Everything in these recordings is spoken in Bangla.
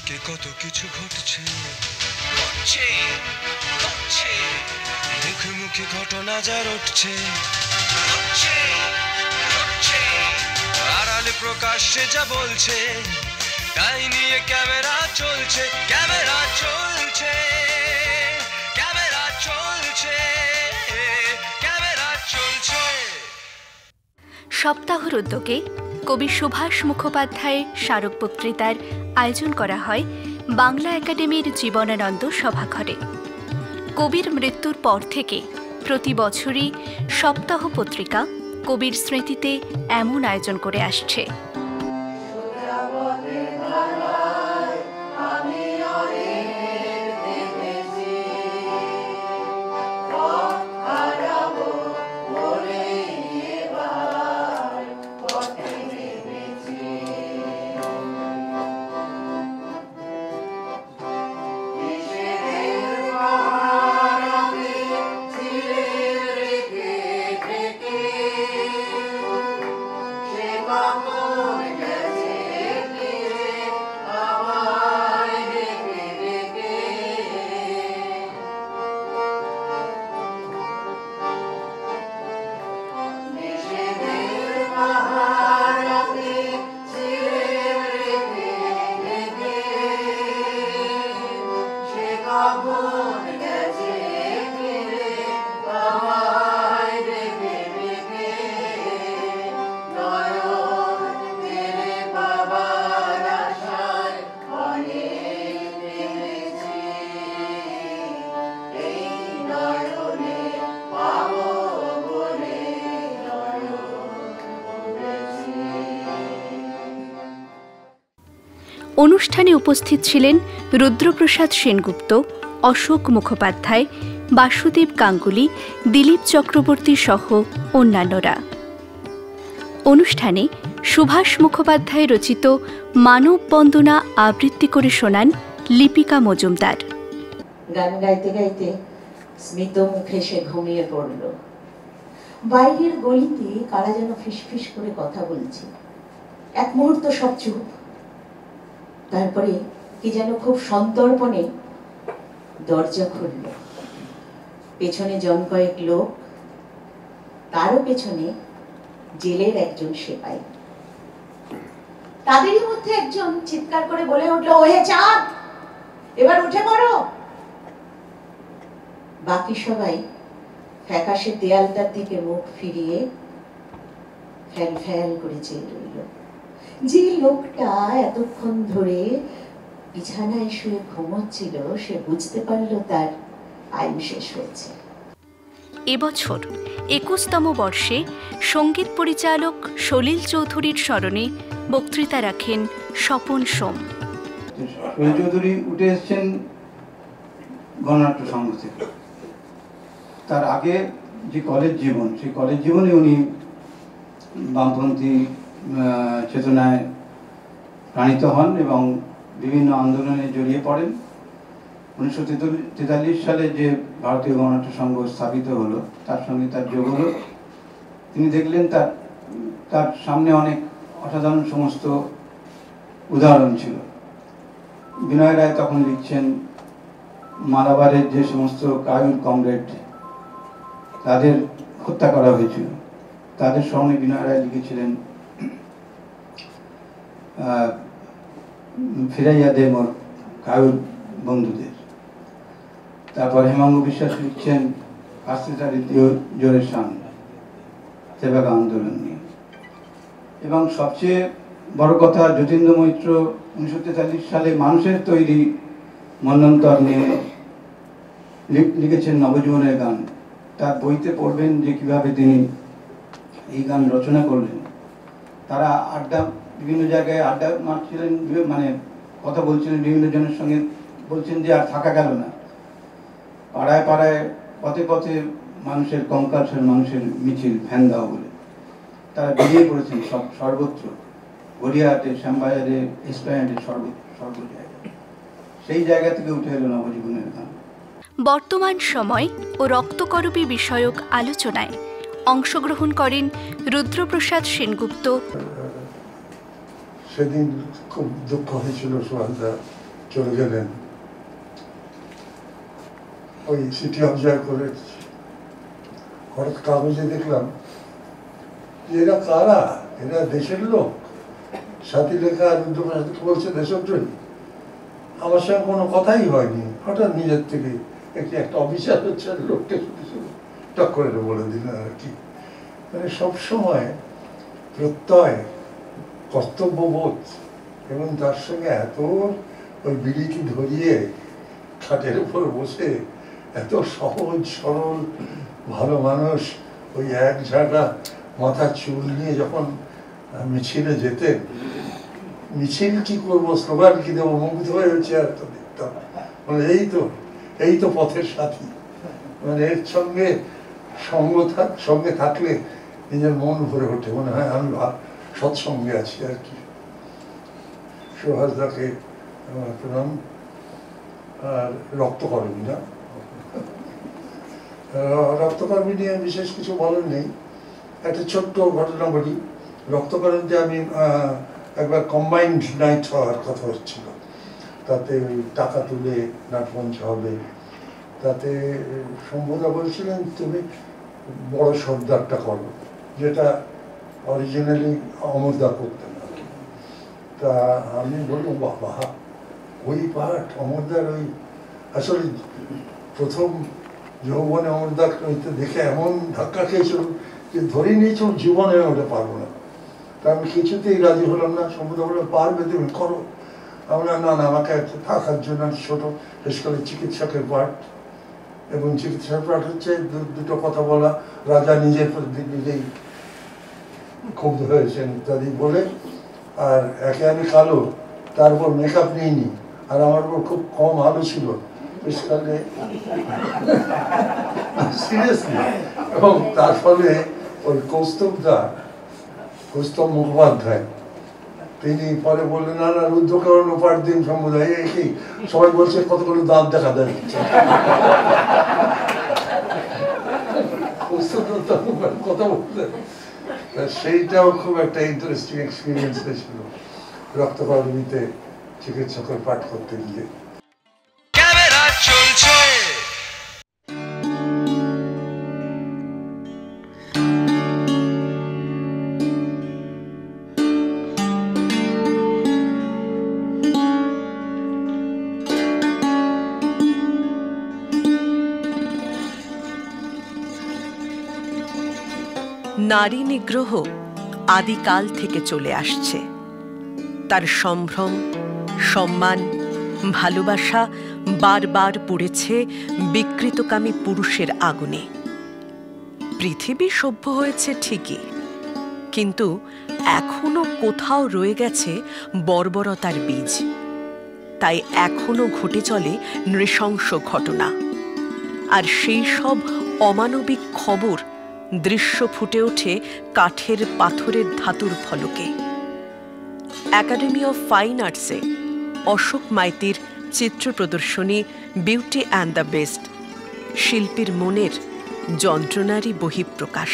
চারিদিকে কত কিছু ঘটছে, মুখে মুখে ঘটনা যা রটছে, আড়ালে প্রকাশ্যে যা বলছে, তাই নিয়ে ক্যামেরা চলছে, ক্যামেরা চলছে, ক্যামেরা চলছে, ক্যামেরা চলছে। সপ্তাহর উদ্যোগে কবি সুভাষ মুখোপাধ্যায়ের স্মারক বক্তৃতার আয়োজন করা হয় বাংলা একাডেমির জীবনানন্দ সভাঘরে। কবির মৃত্যুর পর থেকে প্রতি বছরই সপ্তাহ পত্রিকা কবির স্মৃতিতে এমন আয়োজন করে আসছে। অনুষ্ঠানে উপস্থিত ছিলেন রুদ্রপ্রসাদ সেনগুপ্ত, অশোক মুখোপাধ্যায়, বাসুদেব গাঙ্গুলি, দিলীপ চক্রবর্তী সহ অন্যান্যরা। অনুষ্ঠানে সুভাষ মুখোপাধ্যায় রচিত মানব বন্দনা আবৃত্তি করে শোনান লিপিকা মজুমদার। গান গাইতে গাইতে স্মিত মুখে সে ঘুমিয়ে পড়ল। বাইরের গলিতে কারা যেন ফিসফিস করে কথা বলছে। এক মুহূর্ত সব চুপ। তারপরে কি যেন খুব সন্তর্পণে দরজা খুলল। পেছনে জন কয়েক লোক, তারও পেছনে জেলের একজন সেপাই। তাদেরই মধ্যে একজন চিৎকার করে বলে উঠল, ওহে চাঁদ, এবার উঠে পড়ো। বাকি সবাই ফ্যাকাশে দেয়ালটার দিকে মুখ ফিরিয়ে ফ্যাল ফ্যাল করে চেয়ে রইল। যে লোকটা এতক্ষণ ধরে বিছানায় শুয়ে ঘুমোচ্ছিল, সে বুঝতে পারল তার আয়ু শেষ হয়েছে। এবছর ২১তম বর্ষে সঙ্গীত পরিচালক সলিল চৌধুরীর স্মরণে বক্তৃতা রাখেন স্বপন সোম। সলিল চৌধুরী উঠে এসছেন গণনাট্য সংঘ থেকে। তার আগে যে কলেজ জীবন, সেই কলেজ জীবনে উনি বামপন্থী চেতনায় প্রাণিত হন এবং বিভিন্ন আন্দোলনে জড়িয়ে পড়েন। 1943 সালে যে ভারতীয় গণনাট্য সংঘ স্থাপিত হলো, তার সঙ্গে তার যোগ হলো। তিনি দেখলেন তার সামনে অনেক অসাধারণ সমস্ত উদাহরণ ছিল। বিনয় রায় তখন লিখছেন মালাবারের যে সমস্ত কায়ুর কমরেড, তাদের হত্যা করা হয়েছিল, তাদের স্মরণে বিনয় রায় লিখেছিলেন ফিরাইয়া দে মোর কায়ুর বন্ধুদের। তারপর হেমাঙ্গ বিশ্বাস লিখছেন আস্তেতার জোরের সামনে সেবাক আন্দোলন নিয়ে। এবং সবচেয়ে বড় কথা, যতীন্দ্র মৈত্র 1943 সালে মানুষের তৈরি মন্বন্তর নিয়ে লিখেছেন নবজীবনের গান। তার বইতে পড়বেন যে কিভাবে তিনি এই গান রচনা করলেন। তারা বিভিন্ন জায়গায় আড্ডা মারছিলেন, মানে কথা বলছিলেন বিভিন্ন জনের সঙ্গে, বলছেন যে আর থাকা গেল না। পাড়ায় পাড়ায় পথে পথে মানুষের কঙ্কালসার মানুষের মিছিল, ফ্যান দাও বলে তারা বেরিয়ে পড়েছেন সর্বত্র, গড়িয়াহাটে, শ্যামবাজারে, এসপ্ল্যানেডে, সর্ব জায়গায়। সেই জায়গা থেকে উঠে এলো নবজীবনের গান। বর্তমান সময় ও রক্তকরবী বিষয়ক আলোচনায় অংশগ্রহণ করেন রুদ্রপ্রসাদ সেনগুপ্ত। সেদিন খুব দুঃখ হয়েছিল সুহাসদা চলে গেলেন। ওই সিটি অবজার্ভ করে হঠাৎ কাগজে দেখলাম এরা কারা, এরা দেশের লোক, সাথী লেখা রুদ্রপ্রসাদ বলছে দেশদ্রোহী। আমার সঙ্গে কোনো কথাই হয়নি, হঠাৎ নিজের থেকে একটা অফিসার হচ্ছে লোককে শুধু শুধু টক করে বলে দিলেন আর কি। মানে সবসময় প্রত্যয়, কর্তব্যবোধ এবং তার সঙ্গে এত ওই বিড়িটি ধরিয়ে খাটের উপর বসে এত সহজ সরল ভালো মানুষ, ওই এক ঝাঁটা মাথার চুল নিয়ে যখন মিছিলে যেতেন, মিছিল কি করবো, স্লোগান কি দেবো, মুগ্ধ হয়ে চেয়ারটা দেখতাম। মানে এই তো পথের সাথী। মানে এর সঙ্গে থাকলে নিজের মন ভরে ওঠে, মনে হয় আমি সৎসঙ্গে আছি আর কি। সুহাসদাকে আমার প্রণাম। আর রক্তকর্মী না, রক্তকর্মী নিয়ে বিশেষ কিছু বলার নেই। একটা ছোট্ট ঘটনা বলি। রক্তকর্মীতে আমি একবার কম্বাইন্ড নাইট হওয়ার কথা হচ্ছিল, তাতে ওই টাকা তুলে নাটমঞ্চ হবে। তাতে শম্ভুদা বলছিলেন তুমি বড় সর্দারটা করো, যেটা অরিজিনালি অমরদা করতেন। তা আমি বললাম বাবা ওই পাঠ অমরদার, ওই আসলে প্রথম যৌবনে অমরদার দেখে এমন ধাক্কা খেয়েছিল যে ধরে নিয়েছি জীবনে ওটা পারবো না। তা আমি কিছুতেই রাজি হলাম না। শম্ভুদা বললাম পারবে তুমি, করো। আমরা না আমাকে থাকার জন্য ছোট শেষ করে চিকিৎসকের পাঠ, এবং চিকিৎসার পাঠ হচ্ছে দুটো কথা বলা, রাজা নিজের প্রতি নিজেই ক্ষুব্ধ হয়েছেন ইত্যাদি বলে। আর একে আমি কালো, তারপর মেকআপ নিইনি, আর আমার উপর খুব কম আলো ছিল সিরিয়াসলি। এবং তার ফলে ওই কৌস্তব মুখোপাধ্যায় তিনি পরে বললেন না রুদ্রকরণ পাঠ দিন সমুদায়, এই সবাই বলছে কতগুলো দাঁত দেখা দেয়। কথা বলতে সেইটাও খুব একটা ইন্টারেস্টিং এক্সপিরিয়েন্স হয়েছিল রক্তকর্মীতে চিকিৎসকের পাঠ করতে গিয়ে। ক্যামেরা চলছে। নারী নিগ্রহ আদিকাল থেকে চলে আসছে। তার সম্ভ্রম, সম্মান, ভালোবাসা বারবার পুড়েছে বিকৃতকামী পুরুষের আগুনে। পৃথিবী সভ্য হয়েছে ঠিকই, কিন্তু এখনো কোথাও রয়ে গেছে বর্বরতার বীজ। তাই এখনো ঘটে চলে নৃশংস ঘটনা। আর সেই সব অমানবিক খবর দৃশ্য ফুটে ওঠে কাঠের পাথরের ধাতুর ফলকে। একাডেমি অফ ফাইন আর্টসে অশোক মাইতির চিত্র প্রদর্শনী বিউটি অ্যান্ড দ্য বেস্ট, শিল্পীর মনের যন্ত্রণারই বহিঃপ্রকাশ।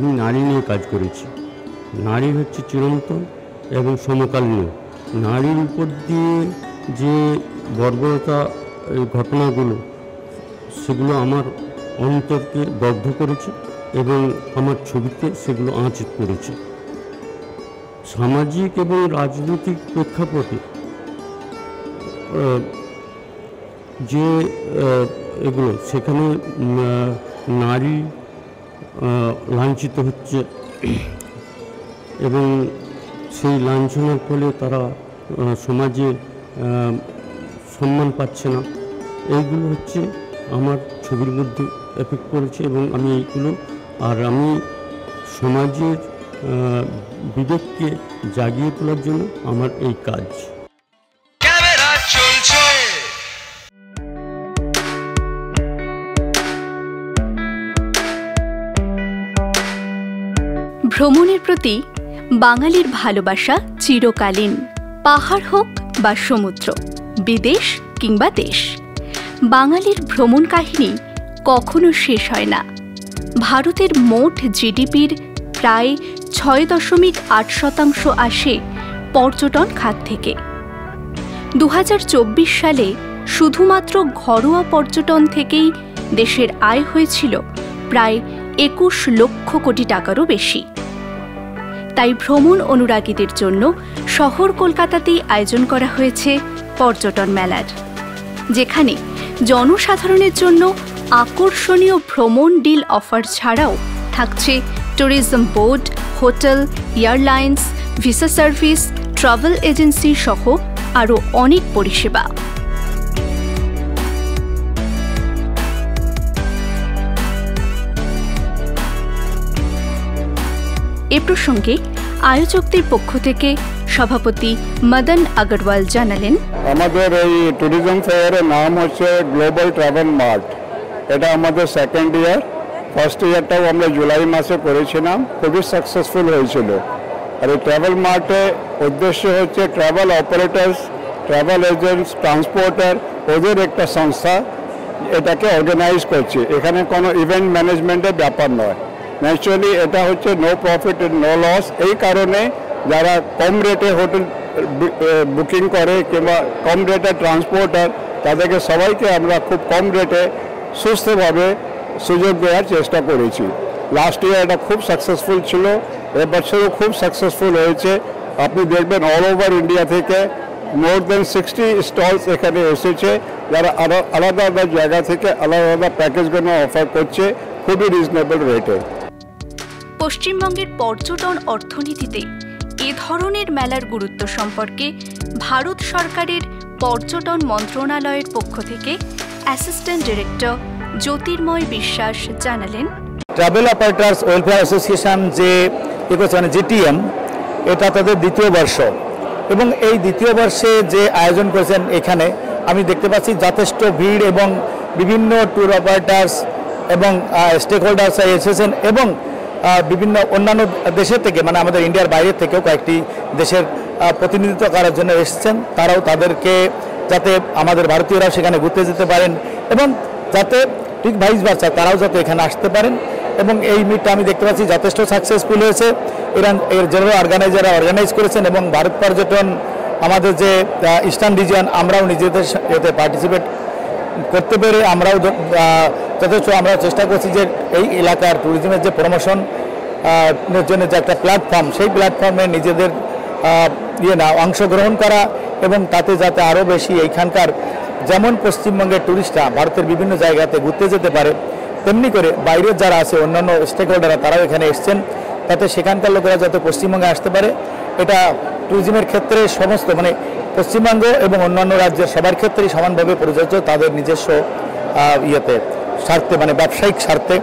আমি নারী নিয়ে কাজ করেছি। নারী হচ্ছে চিরন্তন এবং সমকালীন। নারীর উপর দিয়ে যে বর্বরতা ঘটনাগুলো, সেগুলো আমার অন্তরকে দগ্ধ করেছে এবং আমার ছবিতে সেগুলো আঁচ করেছে। সামাজিক এবং রাজনৈতিক প্রেক্ষাপটে যে এগুলো, সেখানে নারী লাঞ্ছিত হচ্ছে এবং সেই লাঞ্ছনার ফলে তারা সমাজে সম্মান পাচ্ছে না। এইগুলো হচ্ছে আমার ছবির মধ্যে এফেক্ট করেছে এবং আমি এইগুলো, আর আমি সমাজের বিবেককে জাগিয়ে তোলার জন্য আমার এই কাজ। ক্যামেরা চলছে। ভ্রমণের প্রতি বাঙালির ভালোবাসা চিরকালীন। পাহাড় হোক বা সমুদ্র, বিদেশ কিংবা দেশ, বাঙালির ভ্রমণ কাহিনী কখনো শেষ হয় না। ভারতের মোট জিডিপির প্রায় 6.8% আসে পর্যটন খাত থেকে। 2024 সালে শুধুমাত্র ঘরোয়া পর্যটন থেকেই দেশের আয় হয়েছিল প্রায় 21 লক্ষ কোটি টাকারও বেশি। তাই ভ্রমণ অনুরাগীদের জন্য শহর কলকাতাতেই আয়োজন করা হয়েছে পর্যটন মেলার, যেখানে জনসাধারণের জন্য আকর্ষণীয় ভ্রমণ ডিল অফার ছাড়াও থাকছে tourism board, hotel, airlines, visa service, travel agency সহ আরও অনেক পরিষেবা। এ প্রসঙ্গে আয়োজকদের পক্ষ থেকে সভাপতি মদন আগরওয়াল জানালেন, আমাদের এই ট্যুরিজম ফেয়ারের নাম হচ্ছে গ্লোবাল ট্রাভেল মার্ট। এটা আমাদের সেকেন্ড ইয়ার। ফার্স্ট ইয়ারটাও আমরা জুলাই মাসে করেছিলাম, খুবই সাকসেসফুল হয়েছিল। আর এই ট্রাভেল মার্টে উদ্দেশ্য হচ্ছে travel operators, travel agents, transporter, ওদের একটা সংস্থা এটাকে অর্গানাইজ করছে। এখানে কোনো ইভেন্ট ম্যানেজমেন্টের ব্যাপার নয়। ন্যাচুরালি এটা হচ্ছে নো প্রফিট নো লস। এই কারণে যারা কম রেটে হোটেল বুকিং করে কিংবা কম রেটে ট্রান্সপোর্টার, তাদেরকে সবাইকে আমরা খুব কম রেটে সুস্থভাবে সুযোগ দেওয়ার চেষ্টা করেছি। লাস্ট ইয়ার এটা খুব সাকসেসফুল ছিল, এবছরও খুব সাকসেসফুল হয়েছে। আপনি দেখবেন অল ওভার ইন্ডিয়া থেকে মোর দেন 60 স্টলস এখানে এসেছে, যারা আলাদা আলাদা জায়গা থেকে আলাদা আলাদা প্যাকেজগুলো অফার করছে খুবই রিজনেবল রেটে। পশ্চিমবঙ্গের পর্যটন অর্থনীতিতে এ ধরনের মেলার গুরুত্ব সম্পর্কে ভারত সরকারের পর্যটন মন্ত্রণালয়ের পক্ষ থেকে অ্যাসিস্ট্যান্ট ডিরেক্টর জ্যোতির্ময় বিশ্বাস জানালেন, ট্রাভেল অপারেটার্স ওয়েলফেয়ার অ্যাসোসিয়েশন যে মানে জিটিএম, এটা তাদের দ্বিতীয় বর্ষ এবং এই দ্বিতীয় বর্ষে যে আয়োজন করেছেন এখানে আমি দেখতে পাচ্ছি যথেষ্ট ভিড় এবং বিভিন্ন ট্যুর অপারেটার্স এবং স্টেক হোল্ডার্স এসেছেন এবং বিভিন্ন অন্যান্য দেশের থেকে, মানে আমাদের ইন্ডিয়ার বাইরের থেকেও কয়েকটি দেশের প্রতিনিধিত্ব করার জন্য এসেছেন। তারাও তাদেরকে যাতে আমাদের ভারতীয়রাও সেখানে ঘুরতে যেতে পারেন এবং যাতে ঠিক ভাইস ভার্সা তারাও যাতে এখানে আসতে পারেন। এবং এই মিটটা আমি দেখতে পাচ্ছি যথেষ্ট সাকসেসফুল হয়েছে। এর জেনারেল অর্গানাইজাররা অর্গানাইজ করেছেন এবং ভারত পর্যটন আমাদের যে ইস্টার্ন রিজিয়ন, আমরাও নিজেদের এতে পার্টিসিপেট করতে পেরে আমরাও যথেষ্ট আমরা চেষ্টা করছি যে এই এলাকার ট্যুরিজমের যে প্রমোশন জন্য যে একটা প্ল্যাটফর্ম, সেই প্ল্যাটফর্মে নিজেদের অংশগ্রহণ করা এবং তাতে যাতে আরও বেশি এইখানকার যেমন পশ্চিমবঙ্গের ট্যুরিস্টরা ভারতের বিভিন্ন জায়গাতে ঘুরতে যেতে পারে, তেমনি করে বাইরের যারা আছে অন্যান্য স্টেক হোল্ডাররা তারাও এখানে এসছেন, তাতে সেখানকার লোকেরা যাতে পশ্চিমবঙ্গে আসতে পারে। এটা ট্যুরিজমের ক্ষেত্রে সমস্ত মানে পশ্চিমবঙ্গ এবং অন্যান্য রাজ্যের সবার ক্ষেত্রেই সমানভাবে প্রযোজ্য, তাদের নিজস্ব স্বার্থে মানে ব্যবসায়িক স্বার্থে।